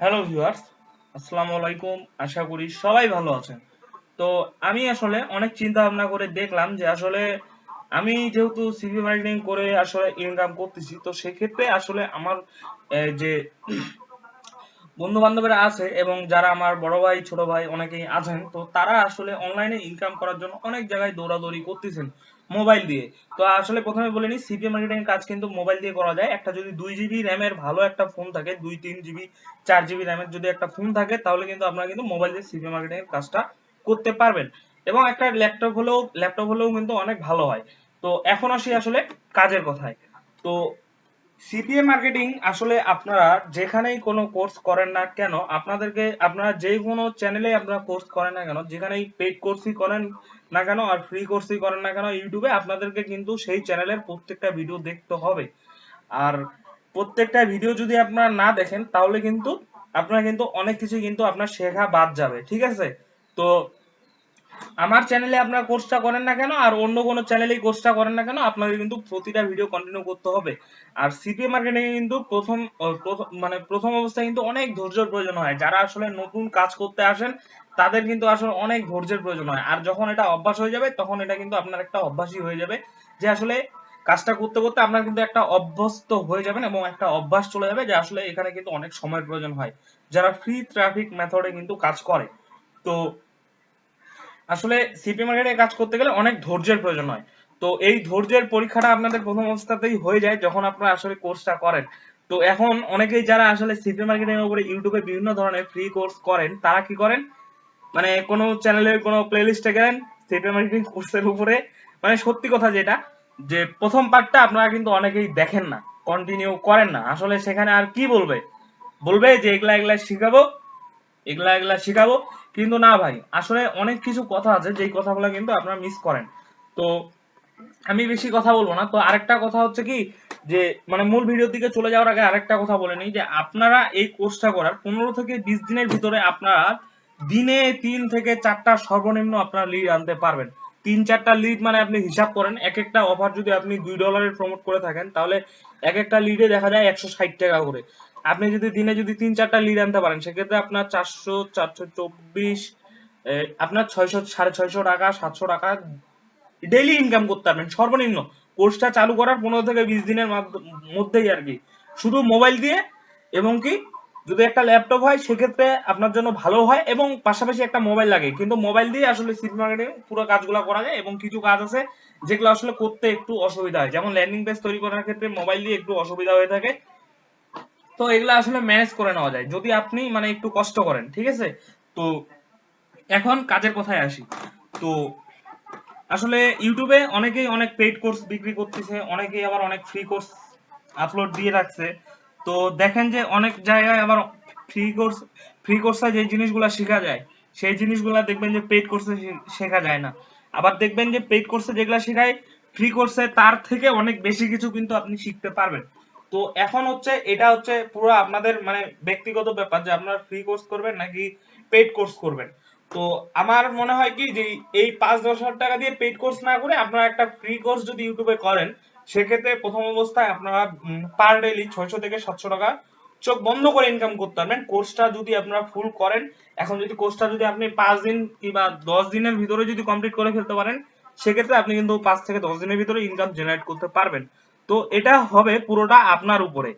Hello viewers, আসসালামু আলাইকুম। আশা করি সবাই ভালো আছেন। তো আমি আসলে অনেক চিন্তা ভাবনা করে দেখলাম যে আসলে আমি যেহেতু সিভি মার্কেটিং করে আসলে ইনকাম করতেছি, তো সেক্ষেত্রে আসলে আমার যে বন্ধু বান্ধবরা আছে এবং যারা আমার বড় ভাই ছোট ভাই অনেকেই আছেন, তো তারা আসলে অনলাইনে ইনকাম করার জন্য অনেক জায়গায় দৌড়াদৌড়ি করতেছেন মোবাইল দিয়ে। তো আসলে প্রথমে বলে নিই, সিপিএ মার্কেটিং এর কাজ কিন্তু মোবাইল দিয়ে করা যায়। একটা যদি 2 জিবি র্যামের ভালো একটা ফোন থাকে, 2-3 জিবি 4 জিবি র্যামের যদি একটা ফোন থাকে, তাহলে কিন্তু আপনারা কিন্তু মোবাইল দিয়ে সিপিএ মার্কেটিং এর কাজটা করতে পারবেন। এবং একটা ল্যাপটপ হলেও কিন্তু অনেক ভালো হয়। তো এখন আসি আসলে কাজের কথায়। তো সিপিএ মার্কেটিং আসলে আপনারা যেখানেই কোনো কোর্স করেন না কেন, আপনারা যে কোনো চ্যানেলে আপনারা কোর্স করেন না কেন, যেখানেই পেইড কোর্সই করেন না কেন আর ফ্রি কোর্সই করেন না কেন, ইউটিউবে আপনাদেরকে কিন্তু সেই চ্যানেলের প্রত্যেকটা ভিডিও দেখতে হবে। আর প্রত্যেকটা ভিডিও যদি আপনারা না দেখেন, তাহলে কিন্তু আপনারা কিন্তু অনেক কিছু কিন্তু আপনার শেখা বাদ যাবে, ঠিক আছে? তো আমার চ্যানেলে আপনারা কোর্সটা করেন না কেন আর অন্য কোনো চ্যানেলেই কোর্সটা করেন না কেন, আপনাদের কিন্তু প্রতিটা ভিডিও কন্টিনিউ করতে হবে। আর সিপিএ মার্কেটিং এ কিন্তু প্রথম অবস্থায় কিন্তু অনেক ধৈর্যের প্রয়োজন হয়। যারা আসলে নতুন কাজ করতে আসেন, তাদের কিন্তু আসলে অনেক ধৈর্যের প্রয়োজন হয়। আর যখন এটা অভ্যাস হয়ে যাবে, তখন এটা কিন্তু আপনার একটা অভ্যাসই হয়ে যাবে, যে আসলে কাজটা করতে করতে আপনার কিন্তু একটা অভ্যস্ত হয়ে যাবেন এবং একটা অভ্যাস চলে যাবে যে আসলে এখানে কিন্তু অনেক সময়ের প্রয়োজন হয়, যারা ফ্রি ট্রাফিক মেথডে কিন্তু কাজ করে। তো আসলে সিপি মার্কেটে কাজ করতে গেলে অনেক ধৈর্যের প্রয়োজন হয়। তো এই ধৈর্যের পরীক্ষাটা আপনাদের প্রথম অবস্থাতেই হয়ে যায় যখন আপনারা আসলে কোর্সটা করেন। তো এখন অনেকেই যারা আসলে সিপি মার্কেটিং এর উপরে ইউটিউবে বিভিন্ন ধরনের ফ্রি কোর্স করেন, তারা কি করেন, মানে কোনো চ্যানেলের কোনো প্লেলিস্টে গেলেন সিপি মার্কেটিং কোর্সের উপরে, মানে সত্যি কথা যেটা, যে প্রথম পার্টটা আপনারা কিন্তু অনেকেই দেখেন না, কন্টিনিউ করেন না। আসলে সেখানে আর কি বলবে, বলবে যে এগুলা এগুলা শিখাবো, এগুলা এগুলা শিখাবো। কিন্তু না ভাই, আসলে অনেক কিছু কথা আছে যেই কথাগুলো কিন্তু আপনারা মিস করেন। তো আমি বেশি কথা বলবো না। তো আরেকটা কথা হচ্ছে কি, যে মানে মূল ভিডিওর দিকে চলে যাওয়ার আগে আরেকটা কথা বলে নিই, যে আপনারা এই কোর্সটা করার 15 থেকে 20 দিনের ভিতরে আপনারা দিনে 3 থেকে 4টা সর্বনিম্ন আপনারা লিড আনতে পারবেন। 3-4টা লিড মানে আপনি হিসাব করেন, এক একটা অফার যদি আপনি $2 প্রমোট করে থাকেন, তাহলে এক একটা লিডে দেখা যায় 160 টাকা করে। আপনি যদি দিনে যদি 3-4টা লিড আনতে পারেন, সেক্ষেত্রে আপনার 400-424, আপনার 600 সাড়ে 600 টাকা 700 টাকা ডেইলি ইনকাম করতে পারবেন সর্বনিম্ন, কোর্সটা চালু করার 15 থেকে 20 দিনের মধ্যেই আর কি, শুধু মোবাইল দিয়ে। এবং কি, যদি একটা ল্যাপটপ হয় সেক্ষেত্রে আপনার জন্য ভালো হয়, এবং পাশাপাশি একটা মোবাইল লাগে, কিন্তু মোবাইল দিয়ে আসলে সিট মার্কেটিং পুরো কাজগুলো করা যায়। এবং কিছু কাজ আছে যেগুলো আসলে করতে একটু অসুবিধা হয়, যেমন ল্যান্ডিং পেজ তৈরি করার ক্ষেত্রে মোবাইল দিয়ে একটু অসুবিধা হয়ে থাকে। তো এগুলো আসলে ম্যানেজ করে নেওয়া যায় যদি আপনি মানে একটু কষ্ট করেন, ঠিক আছে? তো এখন কাজের কথায় আসি। তো আসলে ইউটিউবে অনেকেই অনেক পেইড কোর্স বিক্রি করতেছে, অনেকেই আবার অনেক ফ্রি কোর্স আপলোড দিয়ে রাখছে। তো দেখেন যে অনেক জায়গায় আবার ফ্রি কোর্স ফ্রি কোর্সে যে জিনিসগুলো শেখা যায়, সেই জিনিসগুলো দেখবেন যে পেইড কোর্সে শেখা যায় না। আবার দেখবেন যে পেইড কোর্সে যেগুলো শেখায়, ফ্রি কোর্সে তার থেকে অনেক বেশি কিছু কিন্তু আপনি শিখতে পারবেন। তো এখন হচ্ছে এটা হচ্ছে পুরো আপনাদের মানে ব্যক্তিগত ব্যাপার, যে আপনারা ফ্রি কোর্স করবেন নাকি পেইড কোর্স করবেন। তো আমার মনে হয় কি, যে এই 5-10 হাজার টাকা দিয়ে পেইড কোর্স না করে আপনারা একটা ফ্রি কোর্স যদি ইউটিউবে করেন, সেক্ষেত্রে প্রথম অবস্থায় আপনারা পার ডেলি 600 থেকে 700 টাকা চোখ বন্ধ করে ইনকাম করতে পারবেন, কোর্সটা যদি আপনারা ফুল করেন। এখন যদি কোর্সটা যদি আপনি 5 দিন কিংবা 10 দিনের ভিতরে যদি কমপ্লিট করে ফেলতে পারেন, সেক্ষেত্রে আপনি কিন্তু 5 থেকে 10 দিনের ভিতরে ইনকাম জেনারেট করতে পারবেন। তো এটা হবে পুরোটা আপনার উপরে।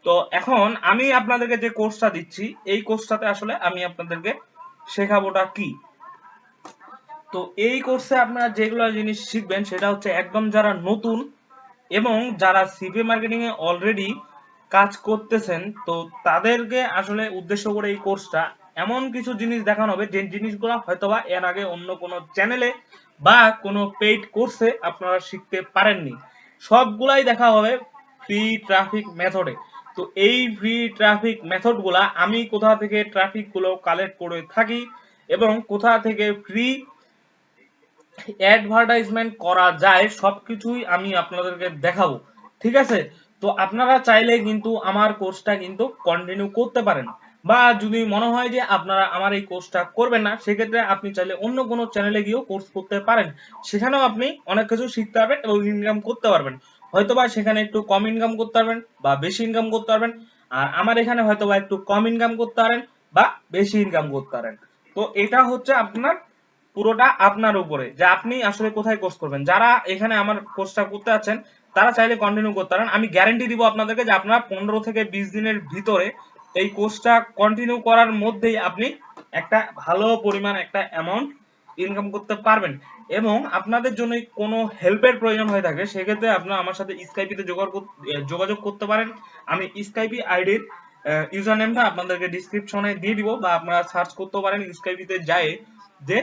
তো এখন আমি আপনাদেরকে যে কোর্সটা দিচ্ছি, এই কোর্সটাতে আসলে আমি আপনাদেরকে শেখাবোটা কি। তো এই কোর্সে আপনারা যেগুলো জিনিস শিখবেন সেটা হচ্ছে একদম যারা নতুন এবং যারা সিপি মার্কেটিং এ অলরেডি কাজ করতেছেন, তো তাদেরকে আসলে উদ্দেশ্য করে এই কোর্সটা। এমন কিছু জিনিস দেখানো হবে যে জিনিসগুলো হয়তোবা এর আগে অন্য কোনো চ্যানেলে বা কোনো পেইড কোর্সে আপনারা শিখতে পারেননি, সবগুলাই দেখা হবে ফ্রি ট্রাফিক মেথডে। তো এই ফ্রি ট্রাফিক মেথড গুলা আমি কোথা থেকে ট্রাফিক গুলো কালেক্ট করে থাকি এবং কোথা থেকে ফ্রি অ্যাডভার্টাইজমেন্ট করা যায়, সবকিছুই আমি আপনাদেরকে দেখাবো, ঠিক আছে? তো আপনারা চাইলে কিন্তু আমার কোর্সটা কিন্তু কন্টিনিউ করতে পারেন, বা যদি মনে হয় যে আপনারা আমার এই কোর্সটা করবেন না, সেক্ষেত্রে আপনি চাইলে অন্য কোনো চ্যানেলে গিয়েও কোর্স করতে পারেন। সেখানেও আপনি অনেক কিছু শিখতে পারবেন এবং ইনকাম করতে পারবেন। হয়তোবা সেখানে একটু কম ইনকাম করতে পারবেন বা বেশি ইনকাম করতে পারবেন। আর আমার এখানে হয়তো বা একটু কম ইনকাম করতে পারেন বা বেশি ইনকাম করতে পারেন। তো এটা হচ্ছে আপনার পুরোটা আপনার উপরে যে আপনি আসলে কোথায় কোর্স করবেন। যারা এখানে আমার কোর্সটা করতে আছেন তারা চাইলে কন্টিনিউ করতে পারেন। আমি গ্যারান্টি দিব আপনাদেরকে যে আপনারা 15 থেকে 20 দিনের ভিতরে এই কোর্সটা কন্টিনিউ করার মধ্যেই আপনি একটা ভালো পরিমাণ একটা অ্যামাউন্ট ইনকাম করতে পারবেন। এবং আপনাদের জন্য কোনো হেল্পের প্রয়োজন হয়ে থাকে সেক্ষেত্রে আপনারা আমার সাথে স্কাইপিতে যোগাযোগ করতে পারেন। আমি স্কাইপি আইডির ইউজার নেমটা আপনাদেরকে ডিসক্রিপশনে দিয়ে দিব, বা আপনারা সার্চ করতে পারেন স্কাইপিতে যায় যে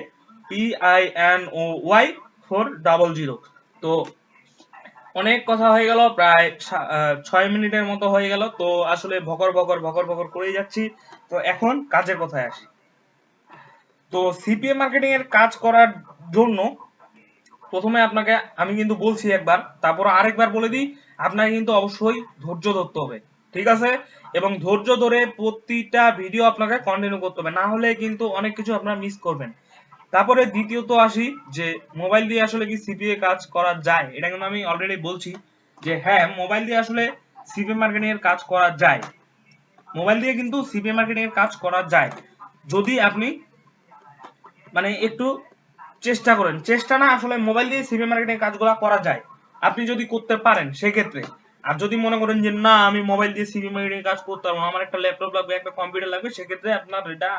PINOY400। তো অনেক কথা হয়ে গেল, প্রায় 6 মিনিটের মতো হয়ে গেল। তো আসলে ভকর ভকর ভকর ভকর করেই যাচ্ছি। তো এখন কাজের কথায় আসি। তো সিপিএ মার্কেটিং এর কাজ করার জন্য প্রথমে আপনাকে আমি কিন্তু বলছি একবার, তারপর আরেকবার বলে দিই, আপনাকে কিন্তু অবশ্যই ধৈর্য ধরতে হবে, ঠিক আছে? এবং ধৈর্য ধরে প্রতিটা ভিডিও আপনাকে কন্টিনিউ করতে হবে, না হলে কিন্তু অনেক কিছু আপনারা মিস করবেন। তারপরে দ্বিতীয়ত আসি যে মোবাইল দিয়ে আসলে কি সিপিএ কাজ করা যায়, এটা কিন্তু আমি অলরেডি বলছি যে হ্যাঁ, মোবাইল দিয়ে আসলে সিপিএ মার্কেটিং এর কাজ করা যায়। মোবাইল দিয়ে কিন্তু সিপিএ মার্কেটিং এর কাজ করা যায় যদি আপনি মানে একটু চেষ্টা করেন। চেষ্টা না, আসলে মোবাইল দিয়ে সিভি মার্কেটিং কাজগুলো করা যায় আপনি যদি করতে পারেন সেক্ষেত্রে। আর যদি মনে করেন যে না আমি মোবাইল দিয়ে সিভি মার্কেটিং কাজ করতে পারবো, আমার একটা ল্যাপটপ লাগবে, একটা কম্পিউটার লাগবে, সেক্ষেত্রে আপনার এটা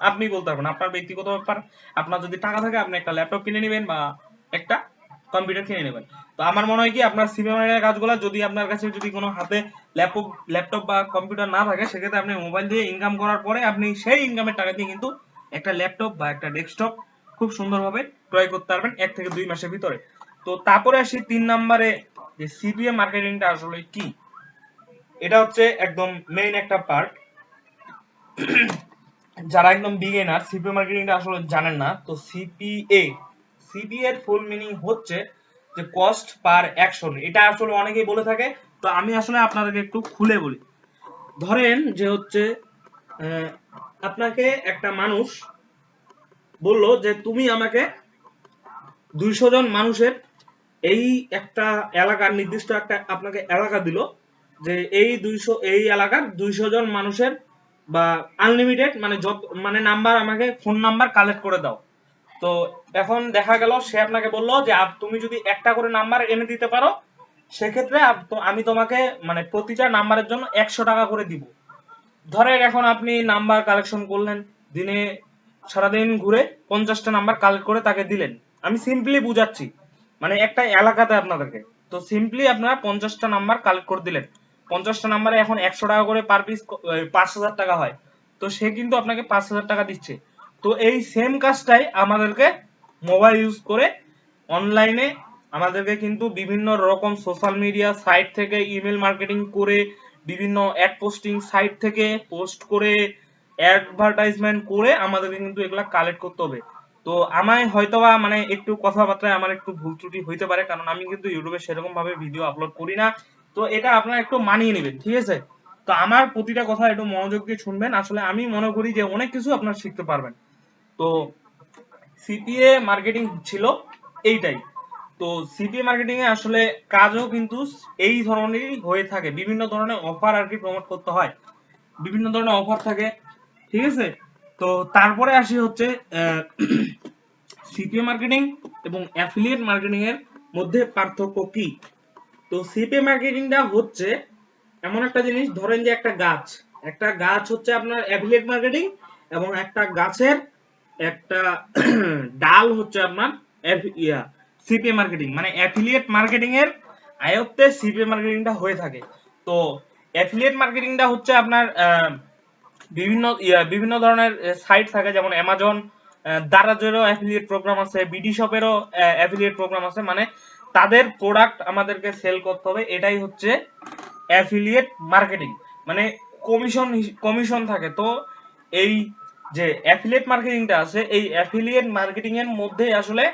আপনি বলতে পারবেন, আপনার ব্যক্তিগত ব্যাপার। আপনার যদি টাকা থাকে আপনি একটা ল্যাপটপ কিনে নেবেন বা একটা কম্পিউটার কিনে নেবেন। তো আমার মনে হয় কি আপনার সিভি মার্কেটিং কাজগুলো যদি আপনার কাছে যদি কোনো হাতে ল্যাপটপ বা কম্পিউটার না থাকে, সেক্ষেত্রে আপনি মোবাইল দিয়ে ইনকাম করার পরে আপনি সেই ইনকামের টাকা দিয়ে কিন্তু একটা ল্যাপটপ বা একটা ডেস্কটপ খুব সুন্দরভাবে ক্রয় করতে পারবেন 1 থেকে 2 মাসের ভিতরে। তো তারপরে আসি 3 নম্বরে, যে সিপিএ মার্কেটিংটা আসলে কি। এটা হচ্ছে একদম মেইন একটা পার্ট। যারা একদম বিগিনার সিপিএ মার্কেটিংটা আসলে জানেন না, তো সিপিএ এর ফুল মিনিং হচ্ছে যে কস্ট পার অ্যাকশন। এটা আসলে অনেকেই বলে থাকে, তো আমি আসলে আপনাদেরকে একটু খুলে বলি। ধরেন যে হচ্ছে আপনাকে একটা মানুষ বলল যে তুমি আমাকে 200 জন মানুষের এই একটা এলাকার নির্দিষ্ট একটা আপনাকে এলাকা দিল, যে এই এলাকার 200 জন মানুষের বা আনলিমিটেড মানে যত মানে নাম্বার আমাকে ফোন নাম্বার কালেক্ট করে দাও। তো এখন দেখা গেল সে আপনাকে বললো যে তুমি যদি একটা করে নাম্বার এনে দিতে পারো, সেক্ষেত্রে আমি তোমাকে মানে প্রতিটা নাম্বারের জন্য 100 টাকা করে দিব। ধরেন এখন আপনি নাম্বার কালেকশন করলেন, দিনে সারাদিন ঘুরে 50টা নাম্বার কালেক্ট করে তাকে দিলেন। আমি সিম্পলি বুঝাচ্ছি, মানে একটা এলাকাতে আপনাদেরকে। তো সিম্পলি আপনারা 50টা নাম্বার কালেক্ট করে দিলেন, 50টা নাম্বারে এখন 100 টাকা করে পার পিস 5,000 টাকা হয়। তো সে কিন্তু আপনাকে 5,000 টাকা দিচ্ছে। তো এই সেম কাজটাই আমাদেরকে মোবাইল ইউজ করে অনলাইনে আমাদেরকে কিন্তু বিভিন্ন রকম সোশ্যাল মিডিয়া সাইট থেকে ইমেল মার্কেটিং করে, বিভিন্ন অ্যাড পোস্টিং সাইট থেকে পোস্ট করে, অ্যাডভার্টাইজমেন্ট করে আমাদেরকে কিন্তু এগুলা কালেক্ট করতে হবে। তো আমায় হয়তোবা মানে একটু কথাবার্তায় আমার একটু ভুল ত্রুটি হইতে পারে, কারণ আমি কিন্তু ইউটিউবে সেরকম ভাবে ভিডিও আপলোড করি না। তো এটা আপনারা একটু মানিয়ে নেবেন, ঠিক আছে? তো আমার প্রতিটা কথা একটু মনোযোগ দিয়ে শুনবেন, আসলে আমি মনে করি যে অনেক কিছু আপনারা শিখতে পারবেন। তো সিপিএ মার্কেটিং ছিল এইটাই। তো সিপিএ মার্কেটিং এ আসলে কাজও কিন্তু এই ধরনেরই হয়ে থাকে, বিভিন্ন ধরনের অফার আর কি প্রমোট করতে হয়, বিভিন্ন ধরনের অফার থাকে, ঠিক আছে? তো তারপরে আসি হচ্ছে সিপিএ মার্কেটিং এবং অ্যাফিলিয়েট মার্কেটিং এর মধ্যে পার্থক্য কি। তো সিপিএ মার্কেটিংটা হচ্ছে এমন একটা জিনিস, ধরেন যে একটা গাছ হচ্ছে আপনার অ্যাফিলিয়েট মার্কেটিং, এবং একটা গাছের একটা ডাল হচ্ছে আপনার সিপিএ মার্কেটিং, মানে অ্যাফিলিয়েট মার্কেটিং এর আয়ত্তে সিপিএ মার্কেটিংটা হয়ে থাকে। তো অ্যাফিলিয়েট মার্কেটিংটা হচ্ছে আপনার বিভিন্ন ধরনের সাইট থাকে, যেমন অ্যামাজন, দারাজেরও অ্যাফিলিয়েট প্রোগ্রাম আছে, বিডি শপেরও অ্যাফিলিয়েট প্রোগ্রাম আছে, মানে তাদের প্রোডাক্ট আমাদেরকে সেল করতে হবে, এটাই হচ্ছে অ্যাফিলিয়েট মার্কেটিং, মানে কমিশন থাকে। তো এই যে অ্যাফিলিয়েট মার্কেটিংটা আছে, এই অ্যাফিলিয়েট মার্কেটিং এর মধ্যে আসলে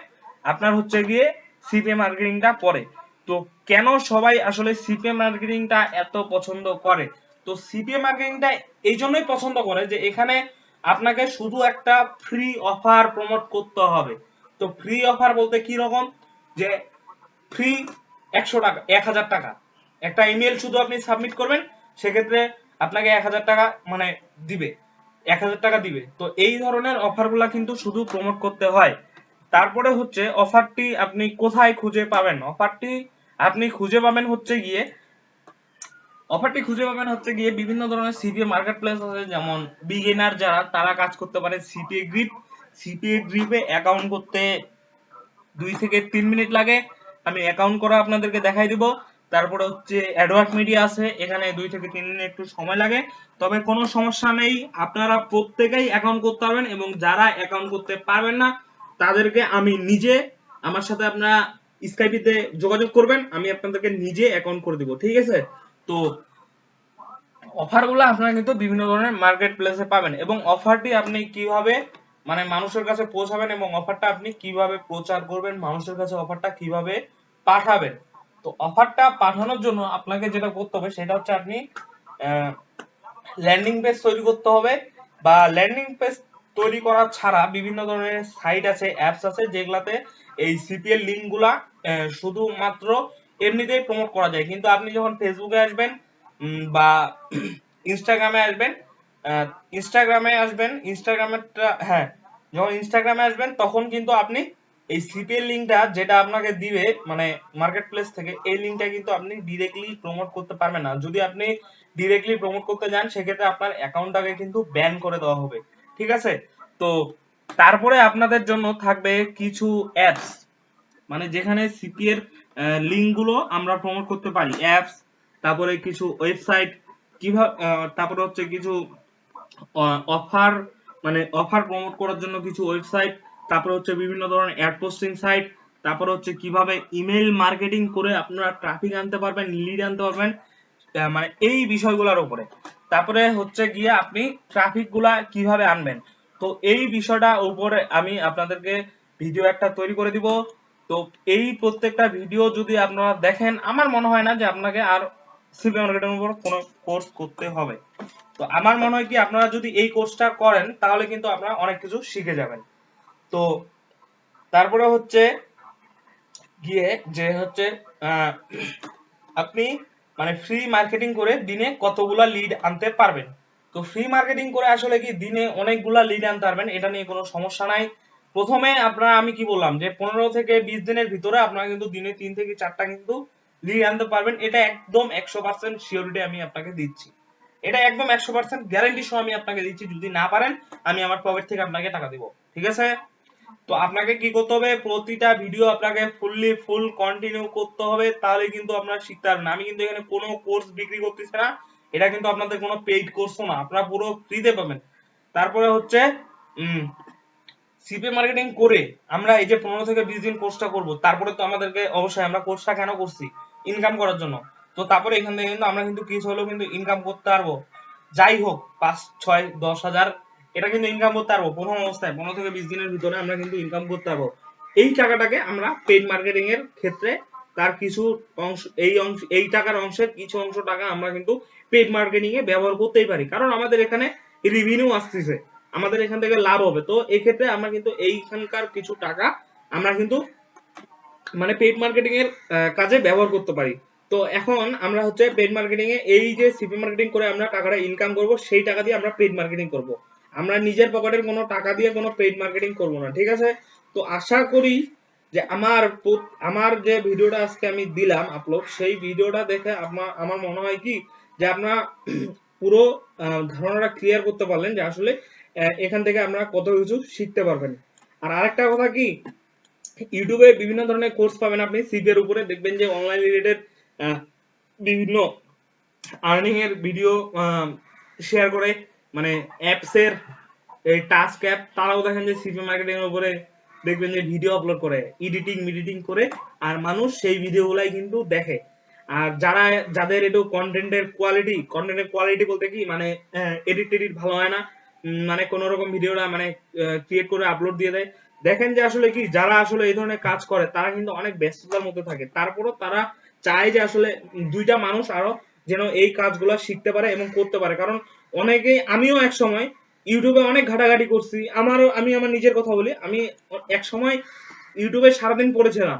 আপনার হচ্ছে গিয়ে সিপিএ মার্কেটিংটা পড়ে। তো কেন সবাই আসলে সিপিএ মার্কেটিংটা এত পছন্দ করে? তো সিপিএ মার্কেটিংটা এই জন্যই পছন্দ করে যে এখানে আপনাকে শুধু একটা ফ্রি অফার প্রমোট করতে হবে। তো ফ্রি অফার বলতে কি রকম, যে ফ্রি 100 টাকা, 1,000 টাকা একটা ইমেল শুধু আপনি সাবমিট করবেন, সেক্ষেত্রে আপনাকে 1000 টাকা মানে দিবে, 1000 টাকা দিবে। তো এই ধরনের অফারগুলা কিন্তু শুধু প্রমোট করতে হয়। তারপরে হচ্ছে অফারটি আপনি কোথায় খুঁজে পাবেন? আপনি খুঁজে পাবেন হচ্ছে গিয়ে বিভিন্ন ধরনের সিপিএ মার্কেট প্লেস আছে, যেমন বিগিনার যারা তারা কাজ করতে পারে সিপিএ গ্রিপে অ্যাকাউন্ট করতে 2 থেকে 3 মিনিট লাগে। আমি অ্যাকাউন্ট করা আপনাদেরকে দেখাই দিব। তারপরে হচ্ছে অ্যাডওয়ার্ড মিডিয়া আছে, এখানে 2 থেকে 3 মিনিট একটু সময় লাগে, তবে কোনো সমস্যা নেই, আপনারা প্রত্যেকেই অ্যাকাউন্ট করতে পারবেন। এবং যারা অ্যাকাউন্ট করতে পারবেন না তাদেরকে আমি নিজে, আমার সাথে আপনারা স্কাইপিতে যোগাযোগ করবেন, আমি আপনাদেরকে নিজে অ্যাকাউন্ট করে দিব, ঠিক আছে? তো অফারগুলো আপনারা কিন্তু বিভিন্ন ধরনের মার্কেট প্লেসে পাবেন, এবং অফারটি আপনি কিভাবে মানে মানুষের কাছে পৌঁছাবেন এবং অফারটা আপনি কিভাবে প্রচার করবেন, মানুষের কাছে অফারটা কিভাবে পাঠাবেন। তো অফারটা পাঠানোর জন্য আপনাকে যেটা করতে হবে সেটা হচ্ছে আপনি ল্যান্ডিং পেজ তৈরি করতে হবে, বা ল্যান্ডিং পেজ তৈরি করা ছাড়া বিভিন্ন ধরনের সাইট আছে, অ্যাপস আছে, যেগুলাতে এই সিপিএল লিঙ্কগুলা শুধুমাত্র এমনিতেই প্রমোট করা যায়। কিন্তু আপনি যখন ফেসবুকে আসবেন বা ইনস্টাগ্রামে আসবেন, যখন ইনস্টাগ্রামে আসবেন তখন কিন্তু আপনি এই সিপিএল লিঙ্কটা যেটা আপনাকে দিবে মানে মার্কেট প্লেস থেকে, এই লিঙ্কটা কিন্তু আপনি ডিরেক্টলি প্রমোট করতে পারবেন না। যদি আপনি ডিরেক্টলি প্রমোট করতে যান সেক্ষেত্রে আপনার অ্যাকাউন্টটাকে কিন্তু ব্যান করে দেওয়া হবে, ঠিক আছে? তো তারপরে আপনাদের জন্য থাকবে কিছু অ্যাপস, মানে যেখানে সিপি এর লিঙ্ক গুলো আমরা প্রমোট করতে পারি, অ্যাপস, তারপরে কিছু ওয়েবসাইট, কিভাবে তারপরে হচ্ছে কিছু অফার, মানে অফার প্রমোট করার জন্য কিছু ওয়েবসাইট, তারপরে হচ্ছে বিভিন্ন ধরনের অ্যাড পোস্টিং সাইট, তারপরে হচ্ছে কিভাবে ইমেল মার্কেটিং করে আপনারা ট্রাফিক আনতে পারবেন, লিড আনতে পারবেন, মানে এই বিষয়গুলোর উপরে। তারপরে হচ্ছে গিয়ে আপনি ট্রাফিক গুলা কিভাবে আনবেন, তো এই বিষয়টা উপরে আমি আপনাদেরকে ভিডিও একটা তৈরি করে দিব। তো এই প্রত্যেকটা ভিডিও যদি আপনারা দেখেন, আমার মনে হয় না যে আপনাকে আর সিপিএ মার্কেটিং উপর কোনো কোর্স করতে হবে। তো আমার মনে হয় কি, আপনারা যদি এই কোর্সটা করেন তাহলে কিন্তু আপনারা অনেক কিছু শিখে যাবেন। তো তারপরে হচ্ছে গিয়ে যে হচ্ছে আপনি মানে ফ্রি মার্কেটিং করে দিনে কতগুলা লিড আনতে পারবেন। তো ফ্রি মার্কেটিং করে আসলে কি দিনে অনেকগুলা লিড আনতে পারবেন, এটা নিয়ে কোনো সমস্যা নাই। প্রথমে আপনারা, আমি কি বললাম যে 15 থেকে 20 দিনের ভিতরে আপনারা কিন্তু দিনে 3 থেকে 4টা কিন্তু লিড আনতে পারবেন, এটা একদম 100% সিওরিটি আমি আপনাকে দিচ্ছি, এটা একদম 100% গ্যারান্টি সহ আমি আপনাকে দিচ্ছি। যদি না পারেন আমি আমার পকেট থেকে আপনাকে টাকা দিব, ঠিক আছে? তো আপনাকে কি করতে হবে, প্রতিটা ভিডিও আপনাকে ফুল কন্টিনিউ করতে হবে, তাহলে কিন্তু আপনারা শিখতে পারবেন। আমি কিন্তু এখানে কোনো কোর্স বিক্রি করতেছি না, এটা কিন্তু আপনাদের কোনো পেইড কোর্সও না, আপনারা পুরো ফ্রিতে পাবেন। তারপরে হচ্ছে সিপিএ মার্কেটিং করে আমরা এই যে 15 থেকে 20 দিন কোর্সটা করব, তারপরে তো আমাদেরকে অবশ্যই, আমরা কোর্সটা কেন করছি, ইনকাম করার জন্য। তো তারপরে এখান থেকে কিন্তু আমরা কিন্তু কিছু হলেও কিন্তু ইনকাম করতে পারবো, যাই হোক 5, 6, 10 হাজার, এটা কিন্তু ইনকাম করতে পারবো প্রথম অবস্থায়, 15 থেকে 20 দিনের ভিতরে আমরা কিন্তু ইনকাম করতে পারবো। এই টাকাটাকে আমরা পেইড মার্কেটিং এর ক্ষেত্রে তার কিছু অংশ, এই টাকার অংশের কিছু অংশ টাকা আমরা কিন্তু পেইড মার্কেটিং এ ব্যবহার করতেই পারি, কারণ আমাদের এখানে রেভিনিউ আসতেছে, আমাদের এখান থেকে লাভ হবে। তো এই ক্ষেত্রে আমরা কিন্তু এইখানকার কিছু টাকা আমরা কিন্তু মানে পেইড মার্কেটিং এর কাজে ব্যবহার করতে পারি। তো এখন আমরা হচ্ছে পেইড মার্কেটিং এ এই যে সিপি মার্কেটিং করে আমরা টাকাটা ইনকাম করব, সেই টাকা দিয়ে আমরা পেইড মার্কেটিং করব, আমরা নিজের পকেটের কোনো টাকা দিয়ে কোনো পেইড মার্কেটিং করব না, ঠিক আছে? তো আশা করি যে আমার যে ভিডিওটা আজকে আমি দিলাম আপলোড, সেই ভিডিওটা দেখে আমার মনে হয় কি যে আপনারা পুরো ধারণাটা ক্লিয়ার করতে পারলেন যে আসলে এখান থেকে আমরা কত কিছু শিখতে পারবেন। আর আরেকটা কথা কি, ইউটিউবে বিভিন্ন ধরনের কোর্স পাবেন আপনি সিপি এর উপরে, দেখবেন যে অনলাইন রিলেটেড বিভিন্ন আর্নিং এর ভিডিও শেয়ার করে, মানে অ্যাপস এর এই টাস্ক অ্যাপ, তারাও দেখেন যে সিপি মার্কেটিং এর উপরে দেখবেন যে ভিডিও আপলোড করে, এডিটিং করে, আর মানুষ সেই ভিডিওগুলাই কিন্তু দেখে। আর যাদের একটু কন্টেন্টের কোয়ালিটি বলতে কি, মানে এডিট ভালো হয় না, মানে কোন রকম ভিডিওটা মানে ক্রিয়েট করে আপলোড দিয়ে দেয়, দেখেন যে আসলে কি যারা আসলে এই ধরনের কাজ করে তারা কিন্তু অনেক ব্যস্ততার মধ্যে থাকে, তারপরও তারা চায় যে আসলে দুইটা মানুষ আরো যেন এই কাজগুলা শিখতে পারে এবং করতে পারে। কারণ অনেকেই, আমিও এক সময় ইউটিউবে অনেক ঘাটাঘাটি করছি, আমি আমার নিজের কথা বলি, আমি এক সময় ইউটিউবে সারাদিন পড়েছিলাম,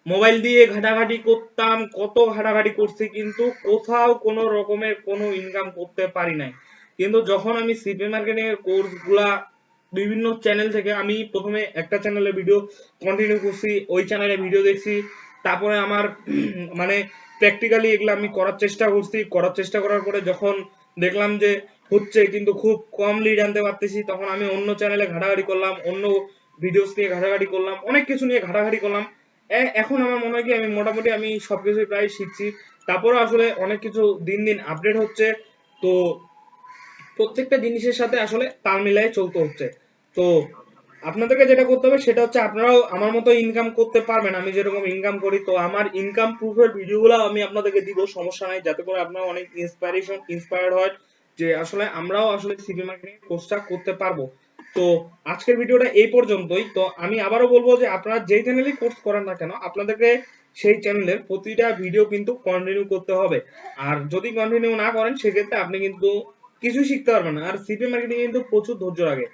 মোবাইল দিয়ে ঘাটাঘাটি করতাম, কত ঘাটাঘাটি করছি, কিন্তু কোথাও কোনো রকমের কোনো ইনকাম করতে পারি নাই। কিন্তু যখন আমি সিপি মার্কেটিং এর কোর্স গুলা বিভিন্ন চ্যানেল থেকে, আমি প্রথমে একটা চ্যানেলে ভিডিও কন্টিনিউ করছি, ওই চ্যানেলে ভিডিও দেখছি, তারপরে আমার মানে প্র্যাকটিক্যালি এগুলো আমি করার চেষ্টা করছি, করার চেষ্টা করার পরে যখন দেখলাম যে হচ্ছে কিন্তু খুব কম লিড আনতে পারতেছি, তখন আমি অন্য চ্যানেলে ঘাটাঘাটি করলাম, অন্য ভিডিওস নিয়ে ঘাটাঘাটি করলাম, অনেক কিছু নিয়ে ঘাটাঘাটি করলাম। এখন আমার মনে হয় কি আমি মোটামুটি আমি সবকিছু প্রায় শিখছি। তারপরে আসলে অনেক কিছু দিন দিন আপডেট হচ্ছে, তো প্রত্যেকটা জিনিসের সাথে আসলে তাল মিলাই চলতে হচ্ছে। তো আপনাদেরকে যেটা করতে হবে সেটা হচ্ছে আপনারাও আমার মতো ইনকাম করতে পারবেন, আমি যেরকম ইনকাম করি। তো আমার ইনকাম প্রুফের ভিডিওগুলো আমি আপনাদেরকে দিব, সমস্যা নাই, যাতে করে আপনারা অনেক ইন্সপায়ার্ড হয় যে আসলে আমরাও আসলে সিপি মার্কেটিং কোর্সটা করতে পারবো। তো আজকের ভিডিওটা এই পর্যন্তই। তো আমি আবারও বলবো যে আপনারা যেই চ্যানেলে কোর্স করেন না কেন, আপনাদেরকে সেই চ্যানেলের প্রতিটা ভিডিও কিন্তু কন্টিনিউ করতে হবে। আর যদি কন্টিনিউ না করেন সেক্ষেত্রে আপনি কিন্তু কিছু শিখতে পারবেন না। আর সিপি মার্কেটিং কিন্তু প্রচুর ধৈর্য লাগে,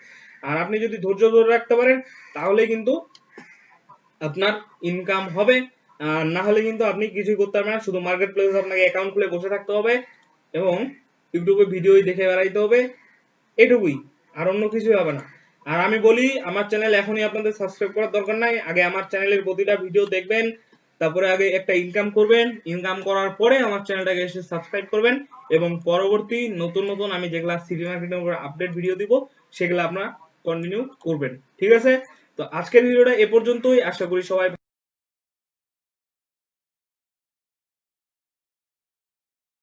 আর আপনি যদি ধৈর্য ধরে রাখতে পারেন তাহলে কিন্তু আপনার ইনকাম হবে। আর না হলে কিন্তু আপনি কিছুই করতে পারবেন না, শুধু মার্কেট প্লেসে আপনাকে অ্যাকাউন্ট খুলে বসে থাকতে হবে এবং ইউটিউবে ভিডিও দেখে বেড়াইতে হবে, এটুকুই, আর অন্য কিছুই হবে না। আর আমি বলি আমার চ্যানেল এখনই আপনাদের সাবস্ক্রাইব করার দরকার নাই, আগে আমার চ্যানেলের প্রতিটা ভিডিও দেখবেন, তারপরে আগে একটা ইনকাম করবেন, ইনকাম করার পরে আমার চ্যানেলটাকে এসে সাবস্ক্রাইব করবেন, এবং পরবর্তী নতুন নতুন আমি যেগুলা সিভি মার্কেটিং এর আপডেট ভিডিও দিব সেগুলো আপনারা কন্টিনিউ করবেন। ঠিক আছে, তো আজকের ভিডিওটা এ পর্যন্তই, আশা করি সবাই